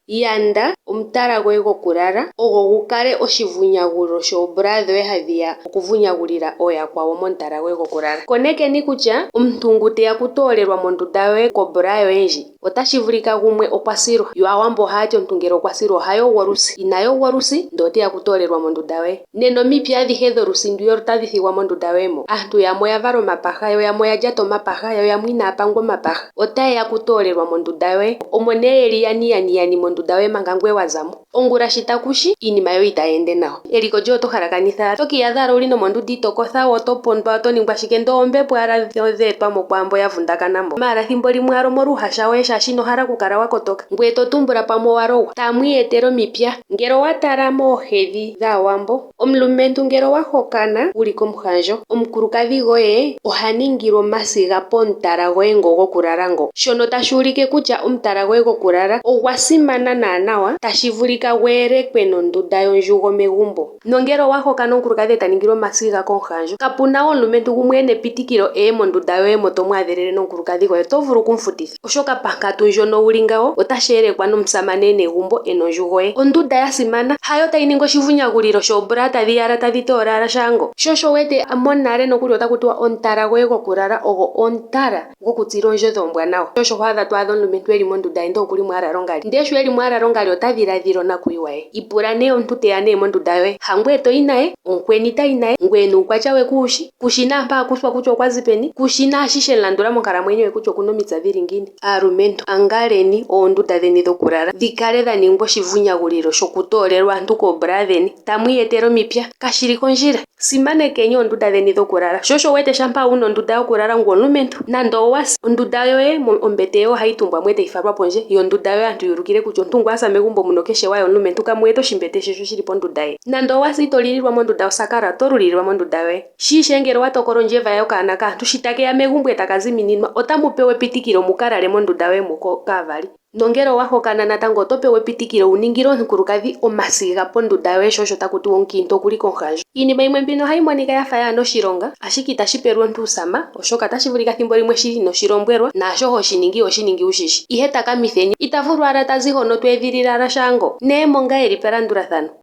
Yanda omutala goye gokulala ogo gukale oshivunyagulo shoombula dhoye hadhiya okuvunyagulila ooyakwawo momutala goye gokulala. Konekeni kutya omuntu ngu teya kutoolelwa mondunda yoye kombula yoye ndji otashi vulika gumwe okwa silwa. Yo aawambo ohaya ti omuntu ngele okwa silwa oha yogwa olusi. Ina yogwa olusi ndele oteya kutoolelwa mondunda yoye. Nena omipya adhihe dholusi ndiya otadhi thigwa mondunda yoye mo. Aantu yamwe oya vala omapaha, yo yamwe oya lyata omapaha, yo yamwe inaya pangwa omapaha. Otaye ya kutoolelwa mondunda yoye. Omo nee yeli yani mondunda yoye manga ngoye wa zamo. Ongula shi takushi iinima yoye itayi ende nawa. Eliko lyoye oto halakanitha. Oto kiiyadha owala wuli nomondunda ito kotha, oto pondwa, oto ningwa shike ndele oombepo owala dhe etwa mo kwaambo ya vundakana mo. Maala thimbo limwe owala omoluhasha woye shaashi ino hala okukala wa kotoka. Ngoye to tumbula pamwe owa logwa. Tamu iyetele omipya. Ngele owa tala moohedhi dhAawambo, omulumentu ngele owa hokana wuli komuhandjo, omukulukadhi goye oha ningilwa omasiga pomutala goye ngo gokulala ngo. Shono tashi ulike kutya omutala goye gokulala ogwa simana nawa, tashi vulika gu elekwe nondunda yondjugo megumbo. Nongele owa hokana omukulukadhi eta ningilwa omasiga komuhandjo, kapuna omulumentu gumwe ena epitikilo eye mondunda yoye mo to mwaadhelele nomukulukadhi goye, oto vulu okumufutitha. Oshoka pankatu ndjono wuli ngawo otashi elekwa nomusamane ena egumbo ena ondjugo ye. Ondunda ya simana hayo tayi ningi oshivunyagulilo shoombula tadhi yala tadhi toola shango. Sho osho wu wete monale nokuli otaku tiwa omutala goye gokulala ogo omutala gokutsila oondjodhi oombwanawa. Sho osho ho adha to adha omulumentu eli mondunda ye ndele okuli mo alala ongali. Ndele sho eli mo alala ongali ota dhiladhila onakuyiwa ye. Ipula nee omuntu teya nee mondunda yoye, hangweye toyi naye, omukweni tayi naye, ngweye nuukwatya we kuushi, kushi naampa akuthwa kutya okwa zi peni, kushi naashi shemu landula monkalamwenyo ye kutya okuna omitsa dhili ngiini. Aalumentu angaleni oondunda dheni dhokulala dhi kale dha ningwa oshivunyagulilo shokutoolelwa aantu koombula dheni, tamu iyetele omipya, kashili kondjila. Simanekeni oondunda dheni dhokulala. Sho osho wu wete shampa wuna ondunda yokulala ngweye omulumentu, nande owasi, ondunda yoye ombete yoye ohayi tumbwa mo etayi falwa pondje, yo ondunda yoye aantu yuulukile kutya omuntu ngu asa megumbo muno keshe waye omulumentu kamu wete oshimbete she sho shili pondunda ye. Nande owasi ito lililwa mondunda yosakala, oto lulilwa mondunda yoye. Shiishe ngele owa tokola ondjeva yokaana kaantu shi takeya megumbo etaka zimininwa, otamu pewa epitikilo muka lale mondunda yoye mo kaavali. Nongele owa hokana natango oto pewa epitikilo wu ningile omukulukadhi omasiga pondunda yoye, sho osho taku tiwa omukiintu okuli komuhandjo. Iinima yimwe mbino ohayi monika yafa yaana oshilonga, ashike itashi pelwa omuntu usama, oshoka tashi vulika thimbo limwe shili inoshi lombwelwa, naasho hoshiningi wushishi. Ihe takamitheni ita vulu owala tazi hono to edhilila shango. Nee monga yeli pelandulathano.